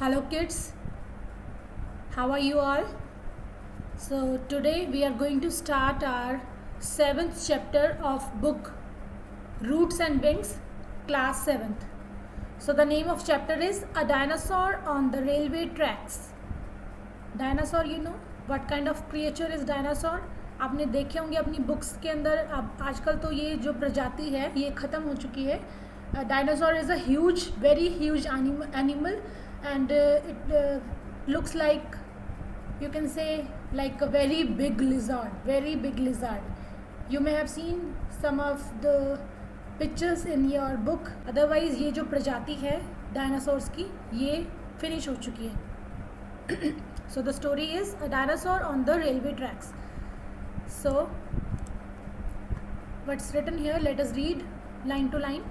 Hello kids, how are you all? So today we are going to start our 7th chapter of book Roots and Wings, class 7th. So the name of chapter is A Dinosaur on the Railway Tracks. Dinosaur, you know what kind of creature is dinosaur? आपने देखे होंगे अपनी books के अंदर. अब आजकल तो ये जो प्रजाति है ये ख़त्म हो चुकी है. Dinosaur is a huge, very huge animal and it looks like, you can say, like a very big lizard. You may have seen some of the pictures in your book. Otherwise ये जो प्रजाति है dinosaurs की ये finish हो चुकी है. So the story is a dinosaur on the railway tracks. So what's written here, let us read line to line.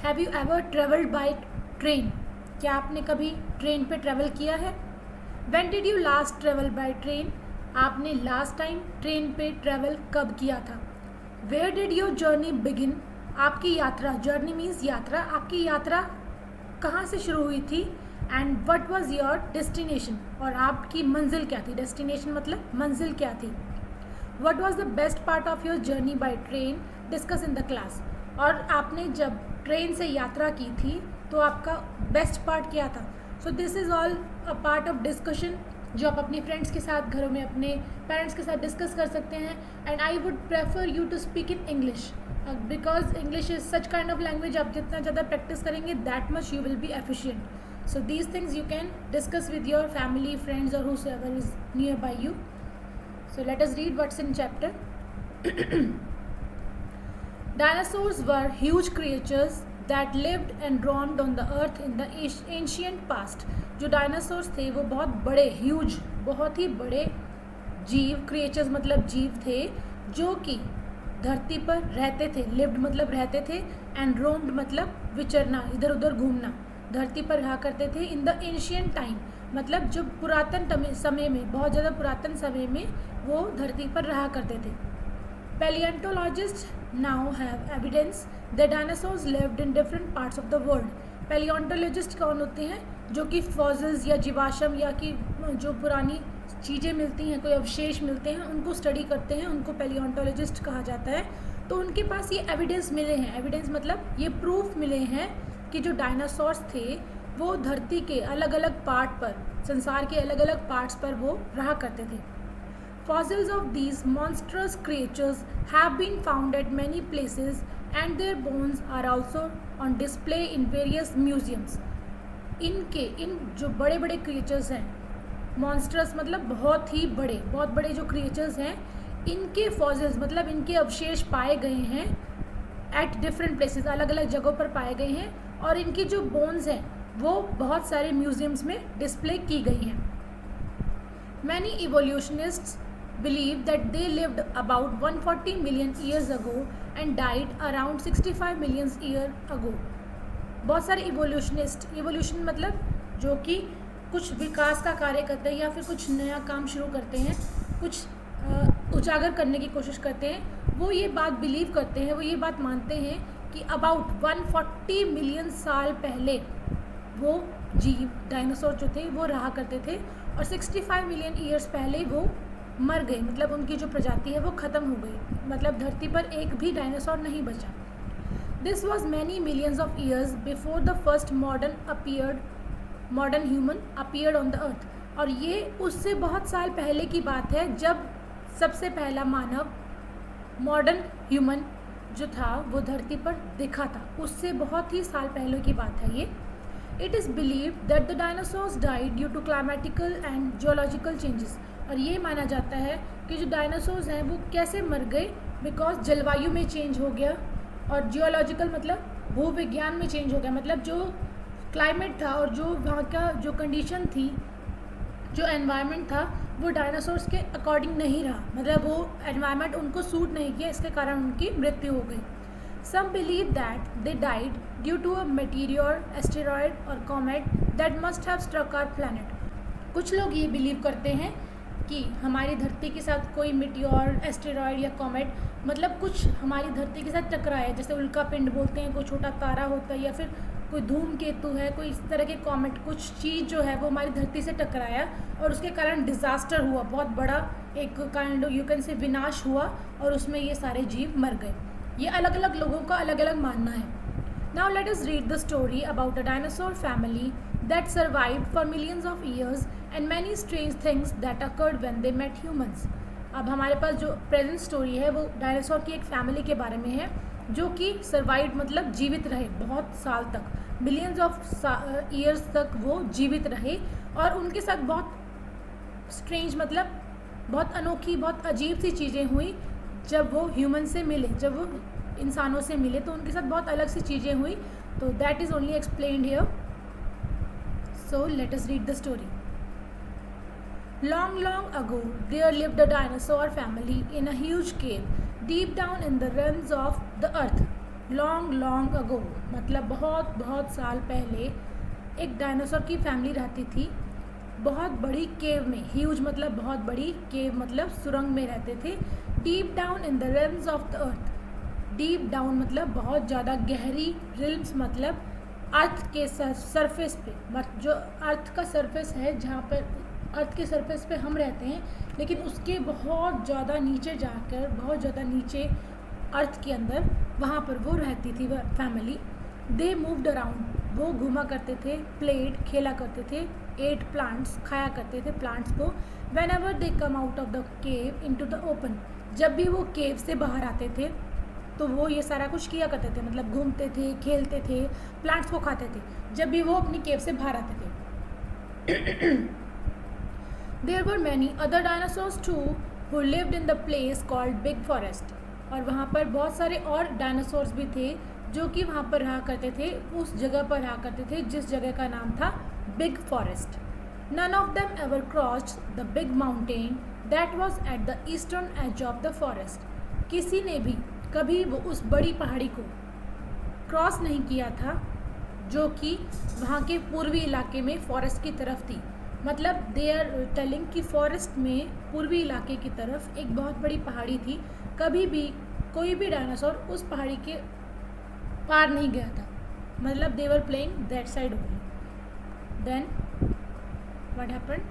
Have you ever traveled by train? क्या आपने कभी ट्रेन पे ट्रैवल किया है? When did you last travel by train? आपने last time train पे travel कब किया था? Where did your journey begin? आपकी यात्रा, जर्नी मीन्स यात्रा, आपकी यात्रा कहाँ से शुरू हुई थी? And what was your destination? और आपकी मंजिल क्या थी? डेस्टिनेशन मतलब मंजिल क्या थी? What was the best part of your journey by train? Discuss in the class. और आपने जब ट्रेन से यात्रा की थी तो आपका बेस्ट पार्ट क्या था? So this is all a part of discussion जो आप अपने फ्रेंड्स के साथ घरों में अपने पेरेंट्स के साथ डिस्कस कर सकते हैं. And I would prefer you to speak in English because English is such kind of language. आप जितना ज़्यादा प्रैक्टिस करेंगे that much you will be efficient. So these things you can discuss with your family, friends और whoever is near by you. So let us read what's in chapter. Dinosaurs were huge creatures that lived and roamed on the earth in the ancient past. जो dinosaurs थे वो बहुत बड़े, huge, बहुत ही बड़े जीव, creatures मतलब जीव थे जो कि धरती पर रहते थे. लिव्ड मतलब रहते थे एंड रोम्ड मतलब विचरना, इधर उधर घूमना, धरती पर रहा करते थे. इन द एंशियंट टाइम मतलब जो पुरातन समय में, बहुत ज़्यादा पुरातन समय में वो धरती पर रहा करते थे. Paleontologists now have evidence that dinosaurs lived in different parts of the world. Paleontologist कौन होते हैं? जो कि फॉसिल्स या जीवाश्म या कि जो पुरानी चीज़ें मिलती हैं, कोई अवशेष मिलते हैं, उनको स्टडी करते हैं, उनको पैलियोंटोलॉजिस्ट कहा जाता है. तो उनके पास ये एविडेंस मिले हैं. एविडेंस मतलब ये प्रूफ मिले हैं कि जो डायनासोर्स थे वो धरती के अलग अलग पार्ट पर, संसार के अलग अलग पार्ट्स पर वो रहा करते थे. Fossils of these monstrous creatures have been found at many places and their bones are also on display in various museums. इन जो बड़े बड़े क्रिएचर्स हैं, मॉन्स्ट्रस मतलब बहुत ही बड़े, बहुत बड़े जो क्रिएचर्स हैं, इनके फॉसिल्स मतलब इनके अवशेष पाए गए हैं एट डिफरेंट प्लेसेस, अलग अलग जगहों पर पाए गए हैं. और इनकी जो बोन्स हैं वो बहुत सारे म्यूजियम्स में डिस्प्ले की गई हैं. Many evolutionists believe that they lived about 140 million years ago and died around 65 million years ago. बहुत सारे इवोल्यूशन मतलब जो कि कुछ विकास का कार्य करते हैं या फिर कुछ नया काम शुरू करते हैं, कुछ उजागर करने की कोशिश करते हैं, वो ये बात बिलीव करते हैं, वो ये बात मानते हैं कि अबाउट 140 मिलियन साल पहले वो जीव डायनासोर जो थे वो रहा करते थे और 65 मिलियन ईयर्स पहले वो मर गए, मतलब उनकी जो प्रजाति है वो ख़त्म हो गई, मतलब धरती पर एक भी डायनासोर नहीं बचा. This was many millions of years before the first modern human appeared on the earth. और ये उससे बहुत साल पहले की बात है जब सबसे पहला मानव, मॉडर्न ह्यूमन जो था वो धरती पर दिखा था. उससे बहुत ही साल पहले की बात है ये. It is believed that the dinosaurs died due to climatical and geological changes. और ये माना जाता है कि जो डायनासोर्स हैं वो कैसे मर गए, बिकॉज जलवायु में चेंज हो गया, और जियोलॉजिकल मतलब भूविज्ञान में चेंज हो गया, मतलब जो क्लाइमेट था और जो वहाँ का जो कंडीशन थी, जो एनवायरनमेंट था वो डायनासोर्स के अकॉर्डिंग नहीं रहा, मतलब वो एनवायरनमेंट उनको सूट नहीं किया, इसके कारण उनकी मृत्यु हो गई. Some believe that they died due to a meteor, asteroid or comet that must have struck our planet. कुछ लोग ये बिलीव करते हैं कि हमारी धरती के साथ कोई मिटियोर, एस्टेरॉयड या कॉमेट मतलब कुछ हमारी धरती के साथ टकराया, जैसे उल्का पिंड बोलते हैं, कोई छोटा तारा होता है या फिर कोई धूमकेतु है, कोई इस तरह के कॉमेट, कुछ चीज़ जो है वो हमारी धरती से टकराया और उसके कारण डिज़ास्टर हुआ, बहुत बड़ा एक काइंड यू कैन से विनाश हुआ और उसमें ये सारे जीव मर गए। ये अलग अलग लोगों का अलग अलग मानना है। Now let us read the story about a dinosaur family that survived for millions of years and many strange things that occurred when they met humans. अब हमारे पास जो प्रेजेंट स्टोरी है वो डायनासोर की एक फैमिली के बारे में है जो कि सर्वाइव मतलब जीवित रहे बहुत साल तक, मिलियंस ऑफ ईयर्स तक वो जीवित रहे और उनके साथ बहुत स्ट्रेंज मतलब बहुत अनोखी, बहुत अजीब सी चीज़ें हुई जब वो ह्यूमन से मिले, जब वो इंसानों से मिले तो उनके साथ बहुत अलग सी चीज़ें हुई। तो that is only explained here. So let us read the story. Long, long ago, there lived a dinosaur family in a huge cave deep down in the realms of the earth. Long, long ago मतलब बहुत बहुत साल पहले एक dinosaur की family रहती थी बहुत बड़ी केव में। ह्यूज मतलब बहुत बड़ी, केव मतलब सुरंग में रहते थे। Deep down in the realms of the earth, deep down मतलब बहुत ज़्यादा गहरी, realms मतलब अर्थ के सरफेस पे, जो अर्थ का सरफेस है जहाँ पर अर्थ के सरफेस पे हम रहते हैं, लेकिन उसके बहुत ज़्यादा नीचे जाकर, बहुत ज़्यादा नीचे अर्थ के अंदर, वहाँ पर वो रहती थी वह फैमिली। दे मूव्ड अराउंड, वो घूमा करते थे, प्लेड खेला करते थे, एट प्लांट्स खाया करते थे प्लांट्स को। Whenever they come out of the cave into the open, जब भी वो केव से बाहर आते थे तो वो ये सारा कुछ किया करते थे, मतलब घूमते थे, खेलते थे, प्लांट्स को खाते थे जब भी वो अपनी केव से बाहर आते थे। There were many other dinosaurs too who lived in the place called Big Forest. और वहाँ पर बहुत सारे और डायनासोर्स भी थे जो कि वहाँ पर रहा करते थे, उस जगह पर रहा करते थे जिस जगह का नाम था big forest. None of them ever crossed the big mountain that was at the eastern edge of the forest. किसी ने भी कभी वो उस बड़ी पहाड़ी को क्रॉस नहीं किया था जो कि वहाँ के पूर्वी इलाके में फॉरेस्ट की तरफ थी। मतलब दे आर टेलिंग कि फॉरेस्ट में पूर्वी इलाके की तरफ एक बहुत बड़ी पहाड़ी थी, कभी भी कोई भी डायनासोर उस पहाड़ी के पार नहीं गया था, मतलब they were playing that side only. Then what happened,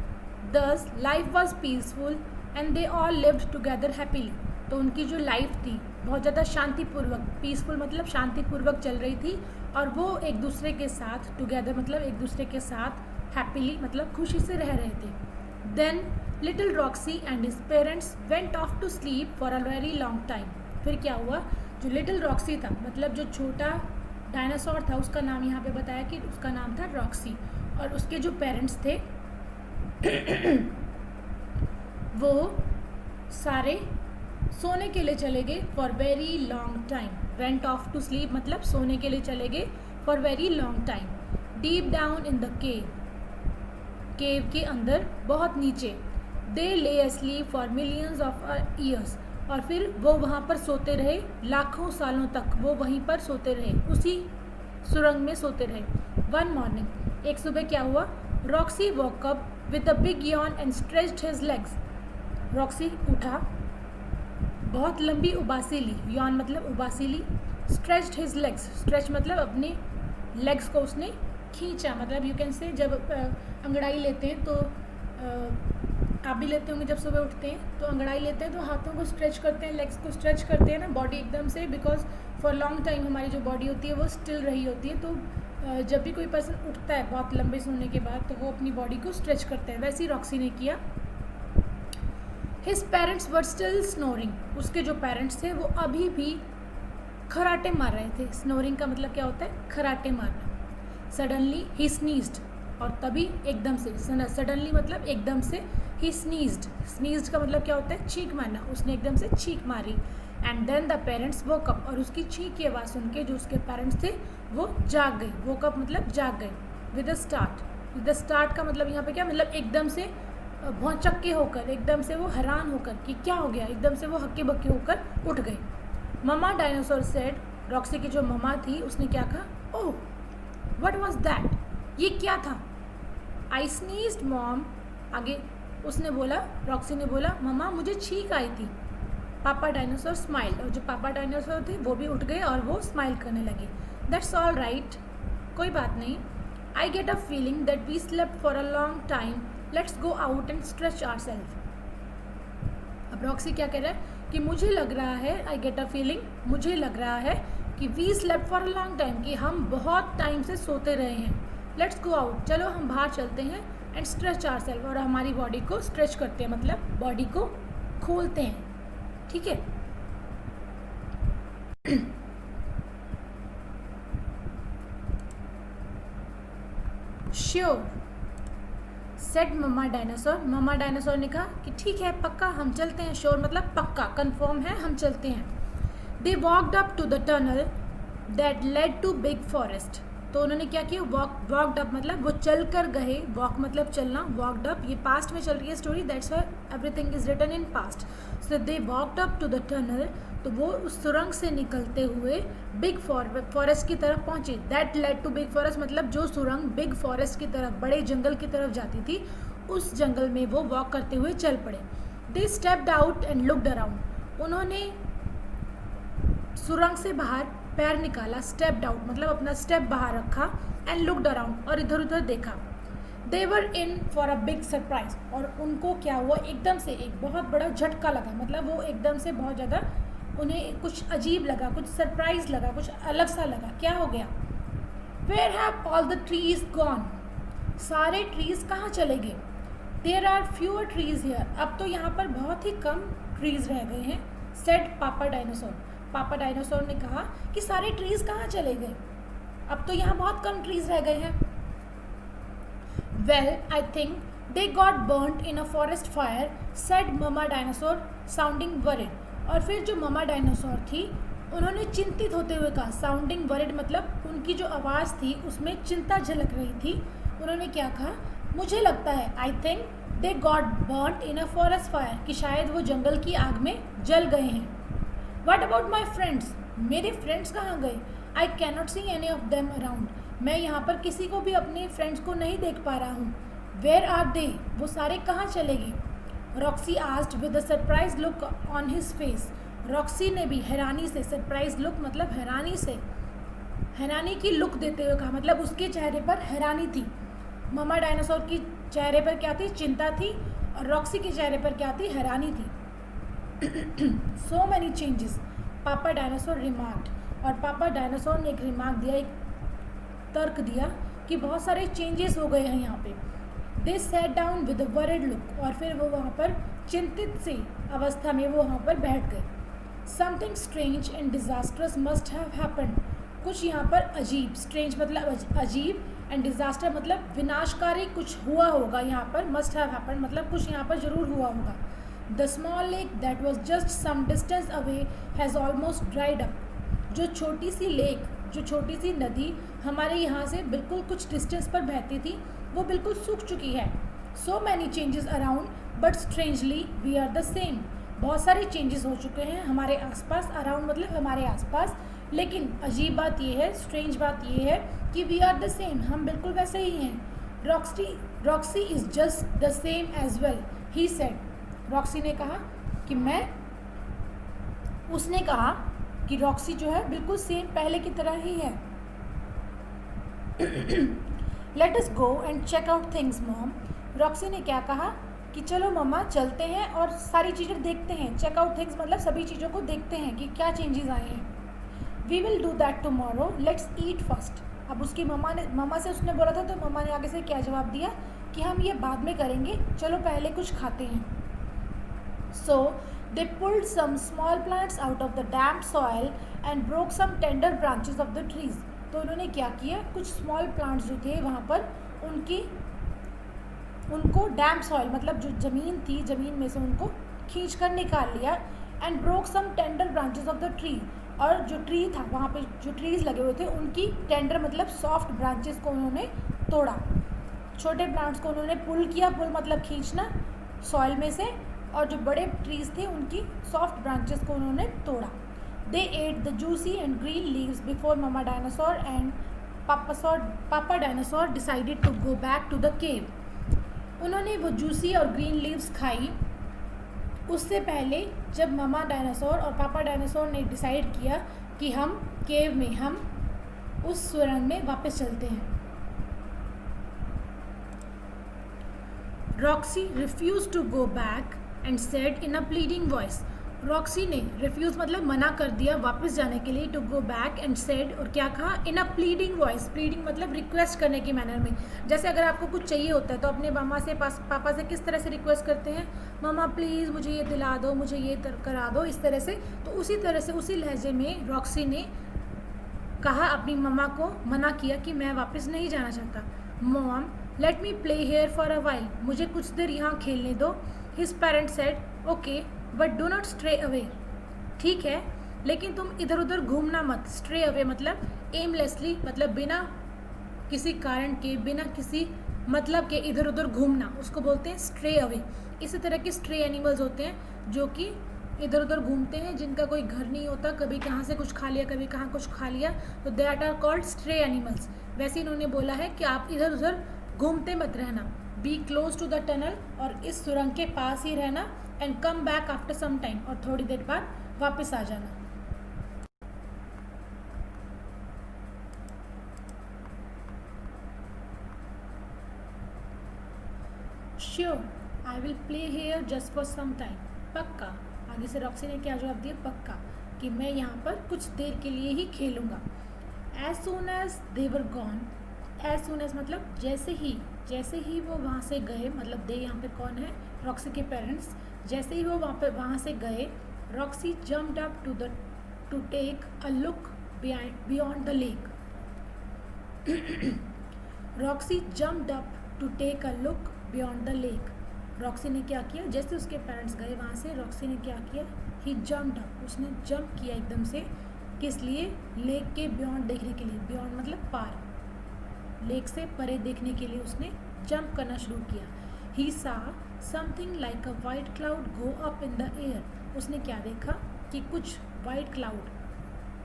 thus life was peaceful and they all lived together happily. तो उनकी जो लाइफ थी बहुत ज़्यादा शांतिपूर्वक, पीसफुल मतलब शांतिपूर्वक चल रही थी और वो एक दूसरे के साथ, टुगेदर मतलब एक दूसरे के साथ, हैप्पीली मतलब खुशी से रह रहे थे। Then little Roxy and his parents went off to sleep for a very long time. फिर क्या हुआ, जो लिटिल रॉक्सी था मतलब जो छोटा डायनासोर था, उसका नाम यहाँ पे बताया कि उसका नाम था रॉक्सी, और उसके जो पेरेंट्स थे वो सारे सोने के लिए चले गए for very long time. Went off to sleep मतलब सोने के लिए चले गए for very long time. Deep down in the cave, cave के अंदर बहुत नीचे। They lay asleep for millions of years, और फिर वो वहाँ पर सोते रहे लाखों सालों तक, वो वहीं पर सोते रहे, उसी सुरंग में सोते रहे। वन मॉर्निंग, एक सुबह क्या हुआ, Roxy walk up with a big Yon and stretched his legs. Roxy उठा, बहुत लंबी उबासी ली, यॉन मतलब उबासी ली, स्ट्रेच्ड हिज लेग्स, स्ट्रेच मतलब अपने लेग्स को उसने खींचा, मतलब यू कैन से जब अंगड़ाई लेते हैं तो आप भी लेते होंगे जब सुबह उठते हैं तो अंगड़ाई लेते हैं तो हाथों को स्ट्रेच करते हैं, लेग्स को स्ट्रेच करते हैं ना, बॉडी एकदम से, बिकॉज फॉर लॉन्ग टाइम हमारी जो बॉडी होती है वो स्टिल रही होती है। तो जब भी कोई पर्सन उठता है बहुत लंबे सोने के बाद तो वो अपनी बॉडी को स्ट्रेच करते हैं, वैसे ही रॉक्सी ने किया। His parents were still snoring, उसके जो पेरेंट्स थे वो अभी भी खराटे मार रहे थे। स्नोरिंग का मतलब क्या होता है, खराटे मारना। सडनली ही स्नीज्ड, और तभी एकदम से, सडनली मतलब एकदम से, ही स्नीज्ड, स्नीज्ड का मतलब क्या होता है, छींक मारना, उसने एकदम से छींक मारी। And then the parents woke up, और उसकी छींक की आवाज़ सुन के जो उसके पेरेंट्स थे वो जाग गए। वोक अप मतलब जाग गए। With a start, with a start का मतलब यहाँ पे क्या, मतलब एकदम से भौचक्के होकर, एकदम से वो हैरान होकर कि क्या हो गया, एकदम से वो हक्के बक्के होकर उठ गए। ममा डायनासोर सेड, रॉक्सी की जो ममा थी उसने क्या कहा, ओह व्हाट वाज दैट, ये क्या था। आई स्नीज्ड मॉम, आगे उसने बोला, रॉक्सी ने बोला, ममा मुझे छींक आई थी। पापा डायनासोर स्माइल्ड, और जो पापा डायनासोर थे वो भी उठ गए और वो स्माइल करने लगे। दैट्स ऑल राइट, कोई बात नहीं. I get a feeling that we slept for a long time. Let's go out and stretch ourselves. अब रॉक्सी क्या कह रहा है कि मुझे लग रहा है, I get a feeling, मुझे लग रहा है कि we slept for a long time, कि हम बहुत टाइम से सोते रहे हैं. Let's go out, चलो हम बाहर चलते हैं, and stretch ourselves, और हमारी बॉडी को स्ट्रेच करते हैं, मतलब बॉडी को खोलते हैं. ठीक है. श्योर सेड मम्मा डायनासोर. मम्मा डायनासोर ने कहा कि ठीक है, पक्का, हम चलते हैं. श्योर मतलब पक्का, कंफर्म है, हम चलते हैं. They walked up to the tunnel that led to big forest. तो उन्होंने क्या किया, वॉकड अप मतलब वो चल कर गए. वॉक मतलब चलना, वॉकड अप, ये पास्ट में चल रही है story, that's why everything is written in past. So they walked up to the tunnel, तो वो उस सुरंग से निकलते हुए बिग फॉरेस्ट की तरफ पहुंचे. That led to big forest मतलब जो सुरंग बिग फॉरेस्ट की तरफ, बड़े जंगल की तरफ जाती थी, उस जंगल में वो वॉक करते हुए चल पड़े. They stepped out and looked around. उन्होंने सुरंग से बाहर पैर निकाला, स्टेप्ड आउट मतलब अपना स्टेप बाहर रखा, एंड लुक्ड अराउंड, और इधर उधर देखा. They were in for a big surprise. और उनको क्या हुआ, एकदम से एक बहुत बड़ा झटका लगा, मतलब वो एकदम से बहुत ज़्यादा उन्हें कुछ अजीब लगा, कुछ सरप्राइज लगा, कुछ अलग सा लगा. क्या हो गया. Where have all the trees gone. सारे ट्रीज कहाँ चले गए. There are fewer trees here. अब तो यहाँ पर बहुत ही कम ट्रीज रह गए हैं. सेड पापा डायनासोर. पापा डायनासोर ने कहा कि सारे ट्रीज कहाँ चले गए, अब तो यहाँ बहुत कम ट्रीज रह गए हैं. Well I think they got burned in a forest fire, said mama dinosaur sounding worried. और फिर जो ममा डायनासोर थी, उन्होंने चिंतित होते हुए कहा. साउंडिंग वरिड मतलब उनकी जो आवाज़ थी उसमें चिंता झलक रही थी. उन्होंने क्या कहा, मुझे लगता है, I think they got burned in a forest fire, कि शायद वो जंगल की आग में जल गए हैं. What about my friends. मेरे फ्रेंड्स कहाँ गए. I cannot see any of them around. मैं यहाँ पर किसी को भी अपने फ्रेंड्स को नहीं देख पा रहा हूँ. Where are they. वो सारे कहाँ चले गए. Roxy asked with a surprise look on his face. Roxy ने भी हैरानी से, सरप्राइज लुक मतलब हैरानी से, हैरानी की लुक देते हुए कहा, मतलब उसके चेहरे पर हैरानी थी. ममा डायनासोर की चेहरे पर क्या थी, चिंता थी, और रॉक्सी के चेहरे पर क्या थी, हैरानी थी. सो मैनी चेंजेस पापा डायनासोर रिमार्क्ड. और पापा डायनासोर ने एक रिमार्क दिया, एक तर्क दिया कि बहुत सारे चेंजेस हो गए हैं यहाँ पे. They sat down with a worried look. और फिर वो वहाँ पर चिंतित सी अवस्था में वो वहाँ पर बैठ गए. Something strange and disastrous must have happened. कुछ यहाँ पर अजीब, स्ट्रेंज मतलब अजीब, एंड डिजास्टर मतलब विनाशकारी कुछ हुआ होगा यहाँ पर. मस्ट हैव हैपेंड मतलब कुछ यहाँ पर ज़रूर हुआ होगा. The small lake that was just some distance away has almost dried up. जो छोटी सी लेक, जो छोटी सी नदी हमारे यहाँ से बिल्कुल कुछ डिस्टेंस पर बहती थी, वो बिल्कुल सूख चुकी है. So many changes around but strangely we are the same. बहुत सारे चेंजेस हो चुके हैं हमारे आसपास. अराउंड मतलब हमारे आसपास, लेकिन अजीब बात ये है, स्ट्रेंज बात ये है कि वी आर द सेम, हम बिल्कुल वैसे ही हैं. Roxy is just the same as well, he said. Roxy ने कहा कि उसने कहा कि रॉक्सी जो है बिल्कुल सेम पहले की तरह ही है. Let us go and check out things mom. Roxy ने क्या कहा कि चलो मम्मा चलते हैं और सारी चीज़ें देखते हैं. चेक आउट थिंग्स मतलब सभी चीज़ों को देखते हैं कि क्या चेंजेस आए हैं. We will do that tomorrow, let's eat first. अब उसकी मम्मा से उसने बोला था, तो मम्मा ने आगे से क्या जवाब दिया कि हम ये बाद में करेंगे, चलो पहले कुछ खाते हैं. So they pulled some small plants out of the damp soil and broke some tender branches of the trees. तो उन्होंने क्या किया, कुछ स्मॉल प्लांट्स जो थे वहाँ पर उनको डैम्प सॉइल मतलब जो ज़मीन थी, ज़मीन में से उनको खींच कर निकाल लिया. And broke some tender branches of the tree. और जो ट्री था वहाँ पे, जो ट्रीज़ लगे हुए थे, उनकी टेंडर मतलब सॉफ्ट ब्रांचेस को उन्होंने तोड़ा. छोटे प्लांट्स को उन्होंने पुल किया. पुल मतलब खींचना सॉइल में से. और जो बड़े ट्रीज़ थे उनकी सॉफ्ट ब्रांचेस को उन्होंने तोड़ा. They ate the juicy and green leaves before mama dinosaur and papa dinosaur decided to go back to the cave. उन्होंने वो जूसी और ग्रीन लीव्स खाई. उससे पहले जब ममा डायनासोर और पापा डायनासोर ने डिसाइड किया कि हम केव में, हम उस सुरंग में वापस चलते हैं। Roxy refuse to go back and said in a pleading voice. Roxy ने रिफ्यूज मतलब मना कर दिया वापस जाने के लिए, to go back and said, और क्या कहा, in a pleading voice. Pleading मतलब रिक्वेस्ट करने की मैनर में। जैसे अगर आपको कुछ चाहिए होता है तो अपने मामा से पापा से किस तरह से रिक्वेस्ट करते हैं, मामा प्लीज़ मुझे ये दिला दो, मुझे ये करा दो, इस तरह से। तो उसी तरह से उसी लहजे में रॉक्सी ने कहा, अपनी मम्मा को मना किया कि मैं वापस नहीं जाना चाहता। Mom let me play here for a while, मुझे कुछ देर यहाँ खेलने दो। His parents said okay but do not stray away, ठीक है लेकिन तुम इधर उधर घूमना मत। स्ट्रे अवे मतलब एमलेसली, मतलब बिना किसी कारण के, बिना किसी मतलब के इधर उधर घूमना, उसको बोलते हैं स्ट्रे अवे। इसी तरह के स्ट्रे एनिमल्स होते हैं जो कि इधर उधर घूमते हैं, जिनका कोई घर नहीं होता, कभी कहाँ से कुछ खा लिया, कभी कहाँ कुछ खा लिया, तो that are called stray animals. वैसे इन्होंने बोला है कि आप इधर उधर घूमते मत रहना, be close to the tunnel, और इस सुरंग के पास ही रहना, and come back after some time, और थोड़ी देर बाद वापस आ जाना। Sure I will play here just for some time, पक्का। आगे से रॉक्सी ने क्या जवाब दिया, पक्का, कि मैं यहाँ पर कुछ देर के लिए ही खेलूँगा। As soon as they were gone, as soon as मतलब जैसे ही वो वहाँ से गए, मतलब दे यहाँ पे कौन है, रॉक्सी के पेरेंट्स। जैसे ही वो वहाँ से गए, Roxy jumped up to take a look beyond the lake. Roxy jumped up to take a look beyond the lake. Roxy ने क्या किया, जैसे उसके पेरेंट्स गए वहाँ से, रॉक्सी ने क्या किया, ही जम्प्ड अप, उसने जंप किया एकदम से। किस लिए, लेक के बियॉन्ड देखने के लिए। बियॉन्ड मतलब पार, लेक से परे देखने के लिए उसने जंप करना शुरू किया। ही सा something like a white cloud go up in the air, उसने क्या देखा कि कुछ वाइट क्लाउड,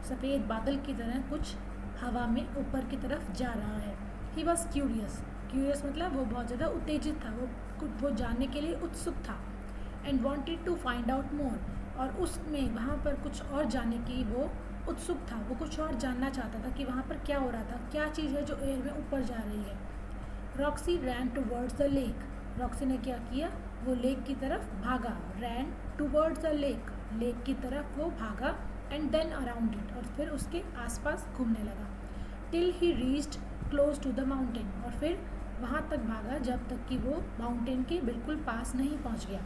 सफ़ेद बादल की तरह कुछ हवा में ऊपर की तरफ जा रहा है। ही वॉज क्यूरियस, क्यूरियस मतलब वो बहुत ज़्यादा उत्तेजित था, वो जानने के लिए उत्सुक था। And wanted to find out more, और उसमें वहाँ पर कुछ और जानने की वो उत्सुक था, वो कुछ और जानना चाहता था कि वहाँ पर क्या हो रहा था, क्या चीज़ है जो एयर में ऊपर जा रही है। Roxy rain towards the lake, Roxy ने क्या किया, वो लेक की तरफ भागा। रैन टूवर्ड्स द लेक, लेक की तरफ वो भागा। एंड देन अराउंड इट, और फिर उसके आसपास घूमने लगा। Till he reached close to the mountain, और फिर वहाँ तक भागा जब तक कि वो माउंटेन के बिल्कुल पास नहीं पहुँच गया।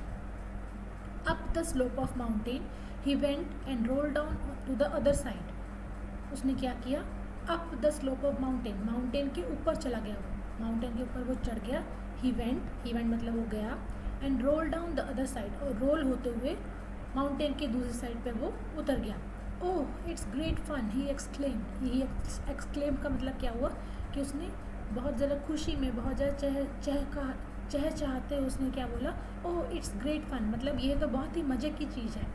Up the slope of mountain he went and roll down to the other side, उसने क्या किया, up the slope of mountain, mountain के ऊपर चला गया, वो माउंटेन के ऊपर वो चढ़ गया। ही वेंट मतलब वो गया, and roll down the other side, और रोल होते हुए माउंटेन के दूसरी साइड पे वो उतर गया। Oh it's great fun, he exclaimed. He exclaim का मतलब क्या हुआ कि उसने बहुत ज़्यादा खुशी में, बहुत ज़्यादा चहचहाते उसने क्या बोला, ओह इट्स ग्रेट फन, मतलब ये तो बहुत ही मज़े की चीज़ है।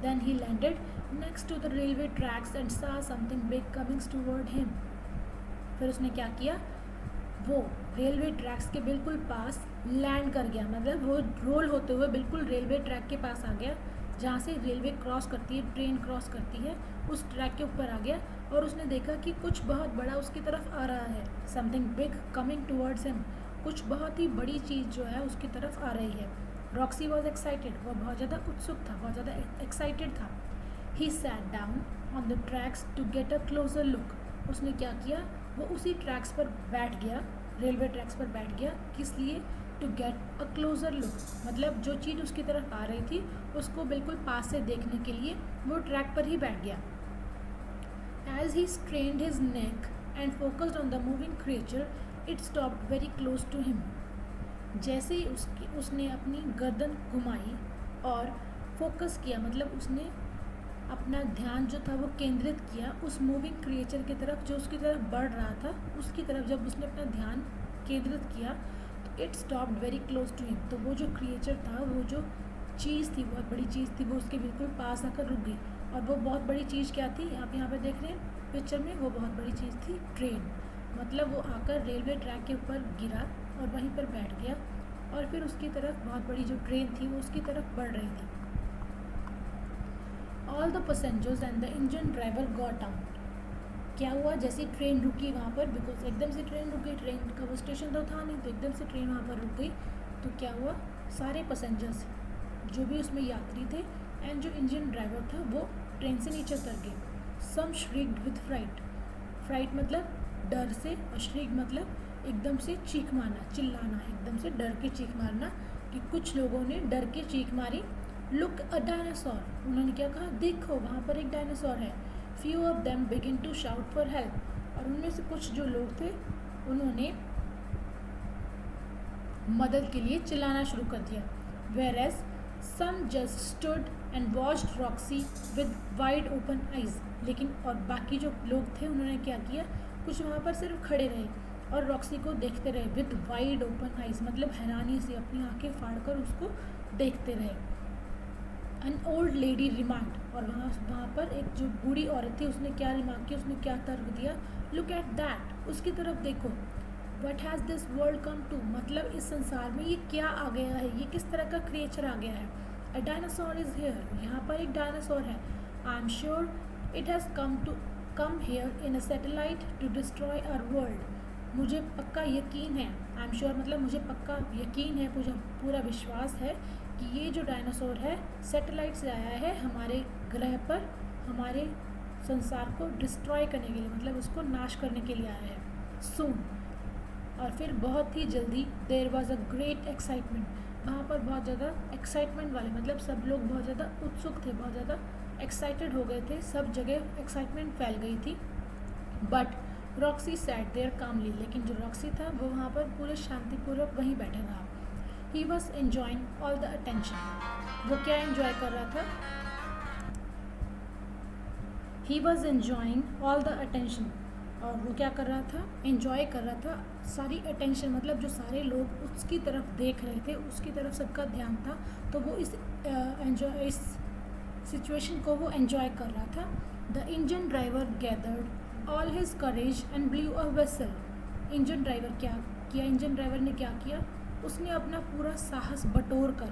Then he landed next to the railway tracks and saw something big comings toward him, फिर उसने क्या किया, वो रेलवे ट्रैक्स के बिल्कुल पास लैंड कर गया, मतलब वो रोल होते हुए बिल्कुल रेलवे ट्रैक के पास आ गया, जहाँ से रेलवे क्रॉस करती है, ट्रेन क्रॉस करती है, उस ट्रैक के ऊपर आ गया। और उसने देखा कि कुछ बहुत बड़ा उसकी तरफ आ रहा है, something big coming towards him, कुछ बहुत ही बड़ी चीज़ जो है उसकी तरफ आ रही है। रॉक्सी वॉज एक्साइटेड, वह बहुत ज़्यादा उत्सुक था, बहुत ज़्यादा एक्साइटेड था। He sat down on the tracks to get a closer look, उसने क्या किया, वो उसी ट्रैक्स पर बैठ गया, रेलवे ट्रैक्स पर बैठ गया, किस लिए, to get a closer look, मतलब जो चीज़ उसकी तरफ आ रही थी उसको बिल्कुल पास से देखने के लिए वो ट्रैक पर ही बैठ गया। As he strained his neck and focused on the moving creature it stopped very close to him, जैसे ही उसने अपनी गर्दन घुमाई और फोकस किया, मतलब उसने अपना ध्यान जो था वो केंद्रित किया उस मूविंग क्रिएचर की तरफ जो उसकी तरफ बढ़ रहा था, उसकी तरफ जब उसने अपना ध्यान केंद्रित किया तो it stopped very close to him, तो वो जो क्रिएचर था, वो जो चीज़ थी, बहुत बड़ी चीज़ थी, वो उसके बिल्कुल पास आकर रुक गई। और वो बहुत बड़ी चीज़ क्या थी, आप यहाँ पे देख रहे हैं पिक्चर में, वो बहुत बड़ी चीज़ थी ट्रेन, मतलब वो आकर रेलवे ट्रैक के ऊपर गिरा और वहीं पर बैठ गया, और फिर उसकी तरफ बहुत बड़ी जो ट्रेन थी वो उसकी तरफ बढ़ रही थी। All the passengers and the engine driver got out. क्या हुआ, जैसे ट्रेन रुकी वहाँ पर, बिकॉज एकदम से ट्रेन रुक गई, ट्रेन का वो स्टेशन तो था नहीं, तो एकदम से ट्रेन वहाँ पर रुक गई, तो क्या हुआ, सारे पैसेंजर्स जो भी उसमें यात्री थे एंड जो इंजन ड्राइवर था वो ट्रेन से नीचे उतर गए। सम श्रिक्ड विथ फ्राइट, फ्राइट मतलब डर से, और श्रिक मतलब एकदम से चीख मारना, चिल्लाना, एकदम से डर के चीख मारना, कि कुछ लोगों ने डर के चीख मारी। लुक अ डायनासोर, उन्होंने क्या कहा, देखो वहाँ पर एक डायनासोर है। Few of them begin to shout for help, और उनमें से कुछ जो लोग थे उन्होंने मदद के लिए चिल्लाना शुरू कर दिया। Whereas some just stood and watched Roxy with wide open eyes, लेकिन और बाकी जो लोग थे उन्होंने क्या किया, कुछ वहाँ पर सिर्फ खड़े रहे और रॉक्सी को देखते रहे विद वाइड ओपन आइज, मतलब हैरानी से अपनी आंखें फाड़कर उसको देखते रहे। एन ओल्ड लेडी रिमार्क्ड, और वहाँ पर एक जो बूढ़ी औरत थी उसने क्या रिमार्क किया, उसने क्या तर्क दिया, लुक एट दैट, उसकी तरफ देखो, what has this world come to, मतलब इस संसार में ये क्या आ गया है, ये किस तरह का क्रिएचर आ गया है। अ डायनासोर इज़ हेयर, यहाँ पर एक डायनासोर है। I am sure it has come here in a satellite to destroy our world, मुझे पक्का यकीन है, आई एम श्योर मतलब मुझे पक्का यकीन है, मुझे पूरा विश्वास है कि ये जो डायनासोर है सैटेलाइट से आया है हमारे ग्रह पर, हमारे संसार को डिस्ट्रॉय करने के लिए, मतलब उसको नाश करने के लिए आया है। सून, और फिर बहुत ही जल्दी, there was a great excitement, वहाँ पर बहुत ज़्यादा एक्साइटमेंट वाले, मतलब सब लोग बहुत ज़्यादा उत्सुक थे, बहुत ज़्यादा एक्साइटेड हो गए थे, सब जगह एक्साइटमेंट फैल गई थी। बट रॉक्सी सैट देयर कामली, लेकिन जो रॉक्सी था वो वहाँ पर पूरे शांतिपूर्वक वहीं बैठा रहा। He was enjoying all the attention, वो क्या एंजॉय कर रहा था, he was enjoying all the attention, और वो क्या कर रहा था, एंजॉय कर रहा था सारी अटेंशन, मतलब जो सारे लोग उसकी तरफ देख रहे थे, उसकी तरफ सबका ध्यान था, तो वो इस सिचुएशन को वो एंजॉय कर रहा था। The engine driver gathered all his courage and blue a vessel, engine driver क्या किया, इंजन ड्राइवर ने क्या किया, उसने अपना पूरा साहस बटोर कर,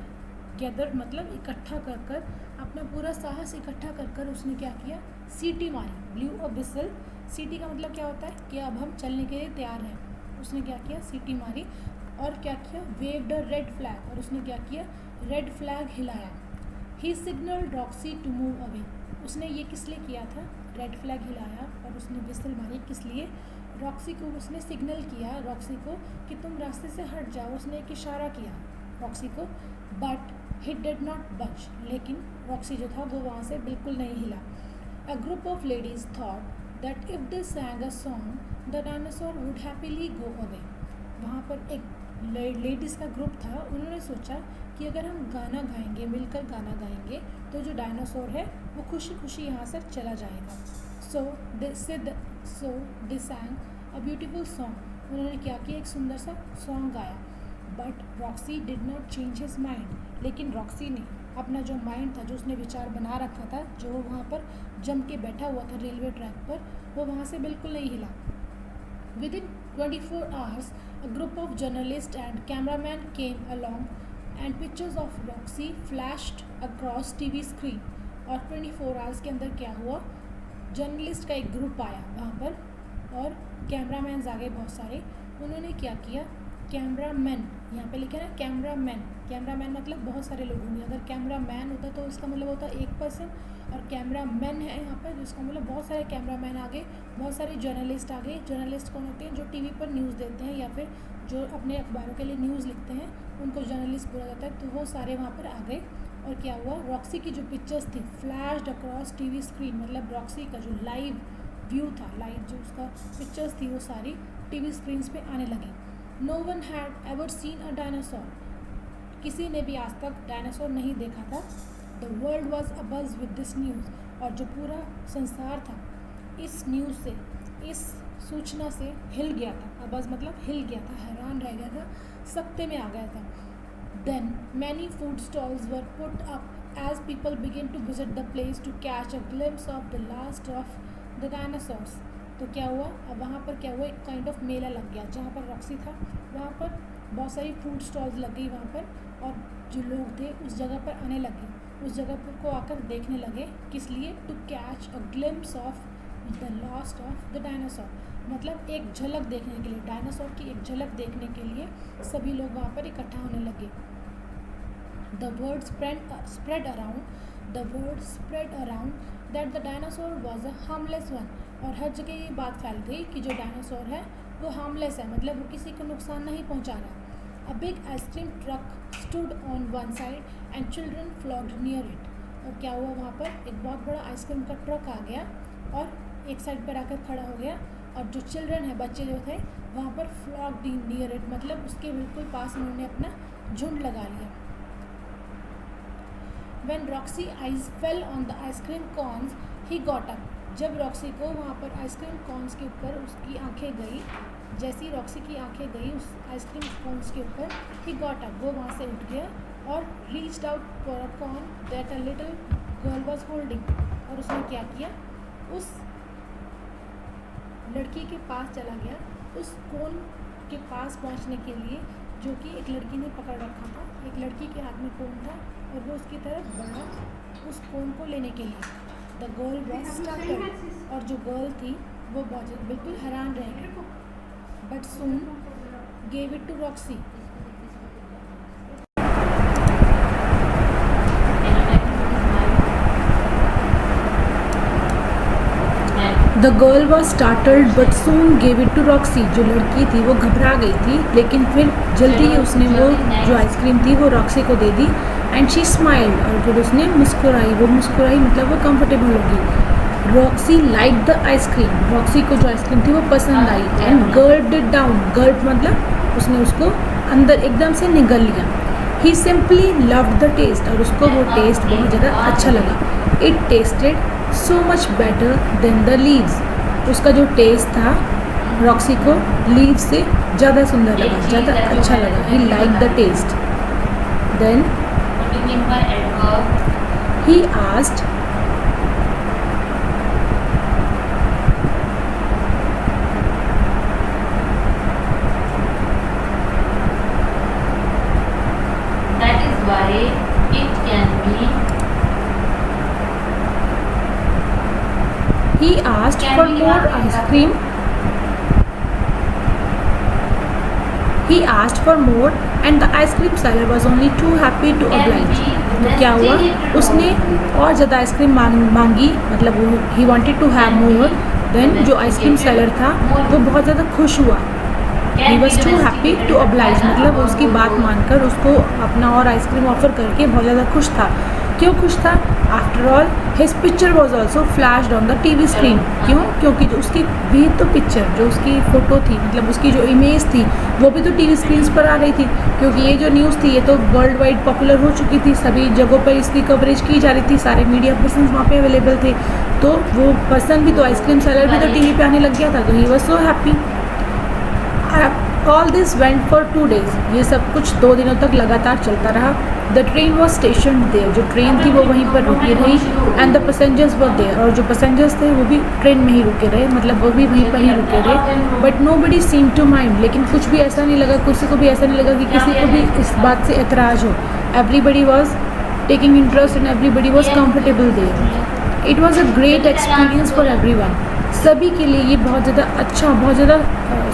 गैदर्ड मतलब इकट्ठा कर कर, अपना पूरा साहस इकट्ठा कर कर उसने क्या किया, सीटी मारी, ब्लू अ विसल, सीटी का मतलब क्या होता है कि अब हम चलने के लिए तैयार हैं, उसने क्या किया, सीटी मारी, और क्या किया, वेव्ड अ रेड फ्लैग, और उसने क्या किया, रेड फ्लैग हिलाया। He signalled Roxy to move away, उसने ये किस लिए किया था, रेड फ्लैग हिलाया और उसने विसल मारी, किस लिए, रॉक्सी को उसने सिग्नल किया, रॉक्सी को कि तुम रास्ते से हट जाओ, उसने एक इशारा किया रॉक्सी को। बट ही डिड नॉट बच, लेकिन रॉक्सी जो था वो वहाँ से बिल्कुल नहीं हिला। A group of ladies thought that if they सैंग a song the dinosaur would happily go away, वहाँ पर एक लेडीज़ का ग्रुप था, उन्होंने सोचा कि अगर हम गाना गाएंगे, मिलकर गाना गाएंगे, तो जो डायनासोर है वो खुशी खुशी यहाँ से चला जाएगा। सो दे सैंग अ ब्यूटीफुल सॉन्ग, उन्होंने क्या किया, एक सुंदर सा सॉन्ग गाया। But Roxy did not change his mind, लेकिन रॉक्सी ने अपना जो माइंड था, जो उसने विचार बना रखा था, जो वहाँ पर जम के बैठा हुआ था रेलवे ट्रैक पर, वो वहाँ से बिल्कुल नहीं हिला। Within 24 hours, a group of journalists and cameramen came along and pictures of Roxy flashed across TV screen. और 24 आवर्स के अंदर क्या हुआ, जर्नलिस्ट का एक ग्रुप आया वहाँ पर और कैमरामैन आ गए बहुत सारे, उन्होंने क्या किया, कैमरामैन यहाँ पे लिखा है ना, कैमरामैन मतलब बहुत सारे लोग होंगे, अगर कैमरामैन होता तो उसका मतलब होता एक पर्सन, और कैमरामैन है यहाँ पर जिसका मतलब बहुत सारे कैमरामैन आ गए, बहुत सारे जर्नलिस्ट आ गए। जर्नलिस्ट कौन होते हैं, जो टीवी पर न्यूज़ देते हैं या फिर जो अपने अखबारों के लिए न्यूज़ लिखते हैं, उनको जर्नलिस्ट बोला जाता है। तो वो सारे वहाँ पर आ गए और क्या हुआ, रॉक्सी की जो पिक्चर्स थी फ्लैश्ड अक्रॉस टीवी स्क्रीन, मतलब रॉक्सी का जो लाइव व्यू था, लाइव जो उसका पिक्चर्स थी वो सारी टीवी स्क्रीन्स पे आने लगी। No one had ever seen a dinosaur, किसी ने भी आज तक डायनासोर नहीं देखा था। The world was abuzz with this news, और जो पूरा संसार था इस न्यूज़ से, इस सूचना से हिल गया था। अबज़ मतलब हिल गया था, हैरान रह गया था, सकते में आ गया था। Then many food stalls were put up as people begin to visit the place to catch a glimpse of the last of the dinosaurs. तो क्या हुआ, अब वहाँ पर क्या हुआ, एक काइंड ऑफ मेला लग गया, जहाँ पर रॉक्सी था वहाँ पर बहुत सारी फूड स्टॉल्स लग गई वहाँ पर, और जो लोग थे उस जगह पर आने लगे, उस जगह पर को आकर देखने लगे, किस लिए, to catch a glimpse of the last of the dinosaur, मतलब एक झलक देखने के लिए, डायनासोर की एक झलक देखने के लिए सभी लोग वहाँ पर इकट्ठा होने लगे। The word spread around that the dinosaur was a harmless one, और हर जगह ये बात फैल गई कि जो डायनासोर है वो हार्मलेस है, मतलब वो किसी को नुकसान नहीं पहुँचा रहा। A big ice cream truck stood on one side and children flocked near it, और क्या हुआ वहाँ पर एक बहुत बड़ा आइसक्रीम का ट्रक आ गया और एक साइड पर आकर खड़ा हो गया, और जो चिल्ड्रन है, बच्चे जो थे वहाँ पर फ्लॉक्ड नियर इट, मतलब उसके बिल्कुल पास उन्होंने अपना झुंड लगा लिया। When Roxy eyes fell on the ice cream cones, he got up. जब रॉक्सी को वहाँ पर आइसक्रीम कॉन्स के ऊपर उसकी आंखें गई, जैसी रॉक्सी की आंखें गई उस आइसक्रीम कॉन्स के ऊपर, he got up, वो वहाँ से उठ गया और reached out for a cone that a little girl was holding, और उसने क्या किया, उस लड़की के पास चला गया, उस कोन के पास पहुँचने के लिए जो कि एक लड़की ने पकड़ रखा था। एक लड़की के हाथ में कोन था और वो उसकी तरफ बढ़ा उस कोन को लेने के लिए। द गर्ल वॉज स्टार्टेड, और जो गर्ल थी वो बिल्कुल हैरान रह गई, but soon gave it to Roxy. The girl was startled but soon gave it to Roxy, जो लड़की थी वो घबरा गई थी, लेकिन फिर जल्दी ही उसने वो जो आइसक्रीम थी वो रॉक्सी को दे दी। एंड शी स्माइल्ड, और फिर उसने मुस्कुराई, वो मुस्कुराई मतलब वो कंफर्टेबल होगी। Roxy like the ice cream, Roxy को जो आइसक्रीम थी वो पसंद आई। एंड गल्प्ड इट डाउन, गल्प मतलब उसने उसको अंदर एकदम से निगल लिया। ही सिंपली लव्ड द टेस्ट, और उसको वो टेस्ट बहुत ज़्यादा अच्छा लगा। It tested so much better than the leaves, उसका जो टेस्ट था रॉक्सी को लीव्स से ज़्यादा सुंदर लगा, ज़्यादा अच्छा लगा। he liked the taste. Then he asked that is why it can be He asked for more ice cream. He asked for more and the ice cream seller was only too happy to oblige. तो क्या हुआ, उसने और ज़्यादा ice cream मांगी, मतलब वो he wanted to have more. Then जो आइसक्रीम सेलर था वो बहुत ज़्यादा खुश हुआ। He was too happy to oblige, मतलब उसकी बात मानकर उसको अपना और आइसक्रीम ऑफर करके बहुत ज़्यादा खुश था। क्यों खुश था? After all his picture was also flashed on the TV screen. क्यों? क्योंकि जो उसकी भी तो पिक्चर, जो उसकी फ़ोटो थी, मतलब उसकी जो इमेज थी वो भी तो टीवी स्क्रीन्स पर आ रही थी, क्योंकि ये जो न्यूज़ थी ये तो वर्ल्ड वाइड पॉपुलर हो चुकी थी, सभी जगहों पर इसकी कवरेज की जा रही थी, सारे मीडिया पर्सन्स वहाँ पे अवेलेबल थे, तो वो पर्सन भी तो आइसक्रीम सेलर भी तो टीवी पे आने लग गया था, तो he was so happy. All this went for 2 days, ये सब कुछ 2 दिनों तक लगातार चलता रहा। The train was station there, जो ट्रेन थी वो वहीं पर रुकी रही। And the passengers were there, और जो पैसेंजर्स थे वो भी ट्रेन में ही रुके रहे, मतलब वो भी वहीं पर ही रुके रहे। But nobody seem to mind, लेकिन कुछ भी ऐसा नहीं लगा, किसी को भी ऐसा नहीं लगा कि किसी को भी इस बात से एतराज़ हो। Everybody was taking interest and everybody was comfortable there. It was a great experience for everyone, सभी के लिए ये बहुत ज़्यादा अच्छा, बहुत ज़्यादा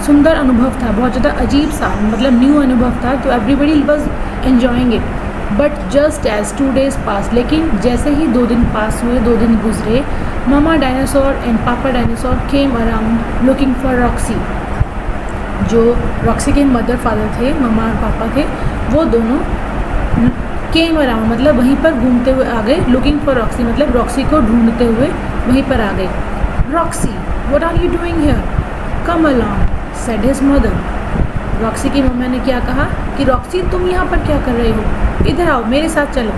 सुंदर अनुभव था, बहुत ज़्यादा अजीब सा, मतलब न्यू अनुभव था, तो everybody was enjoying it. But just as 2 days pass, लेकिन जैसे ही 2 दिन पास हुए, 2 दिन गुजरे, मामा dinosaur and papa dinosaur came around looking for Roxy. जो रॉक्सी के मदर फादर थे, मामा और पापा थे, वो दोनों केम अराउंड मतलब वहीं पर घूमते हुए आ गए। लुकिंग फॉर रॉक्सी मतलब रॉक्सी को ढूंढते हुए वहीं पर आ गए। Roxy, what are you doing here? Come along, said his mother. Roxy की मम्मा ने क्या कहा कि रॉक्सी तुम यहाँ पर क्या कर रहे हो, इधर आओ, मेरे साथ चलो।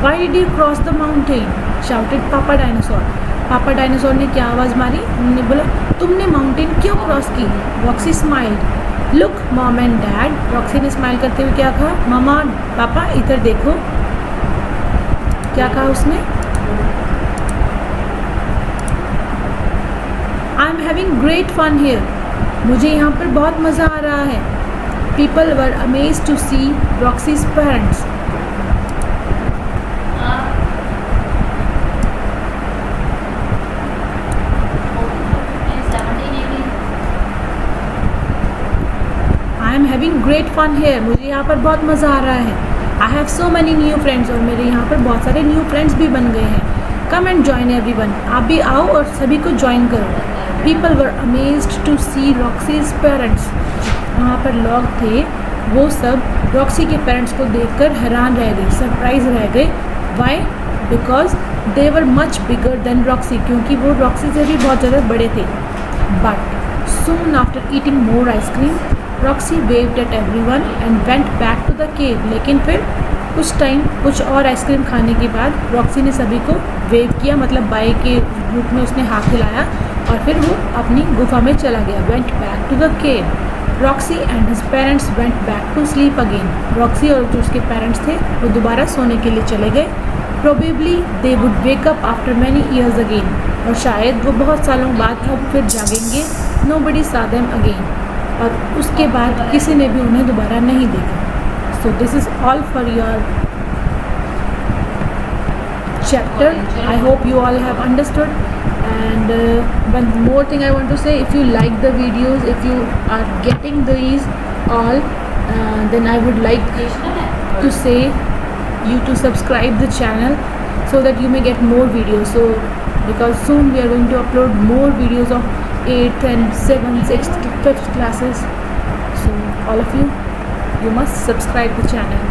Why did you cross the mountain? shouted पापा डायनासोर। पापा डायनासोर ने क्या आवाज़ मारी, उन्होंने बोला तुमने माउंटेन क्यों क्रॉस की? Roxy smiled. Look mom and dad, Roxy ने स्माइल करते हुए क्या कहा, मामा पापा इधर देखो। क्या कहा उसने, I am having great fun here, मुझे यहाँ पर बहुत मज़ा आ रहा है। People were amazed to see Roxy's parents. Great fun है, मुझे यहाँ पर बहुत मज़ा आ रहा है। I have so many new friends, और मेरे यहाँ पर बहुत सारे न्यू फ्रेंड्स भी बन गए हैं। कम एंड ज्वाइन एवरीवन, आप भी आओ और सभी को ज्वाइन करो। People were amazed to see Roxy's parents, वहाँ पर लोग थे वो सब रॉक्सी के पेरेंट्स को देखकर हैरान रह गए, सरप्राइज रह गए। Why? Because they were much bigger than Roxy, क्योंकि वो रॉक्सी से भी बहुत ज़्यादा बड़े थे। But soon after eating more ice cream, Roxy waved at everyone and went back to the cave. लेकिन फिर कुछ और आइसक्रीम खाने के बाद रॉक्सी ने सभी को वेव किया, मतलब बाय के रूप में उसने हाथ हिलाया और फिर वो अपनी गुफा में चला गया। Went back to the cave. Roxy and his parents went back to sleep again. Roxy और जो उसके पेरेंट्स थे वो दोबारा सोने के लिए चले गए। Probably they would wake up after many years again. और शायद वो बहुत सालों बाद अब फिर जागेंगे। Nobody saw them again. और उसके बाद किसी ने भी उन्हें दोबारा नहीं देखा। So this is all for your chapter. I hope you all have understood. And one more thing I want to say, if you like the videos, if you are getting these all, then I would like to say you to subscribe the channel so that you may get more videos. So because soon we are going to upload more videos of 8th and 7th, 6th, 5th classes. So all of you must subscribe the channel.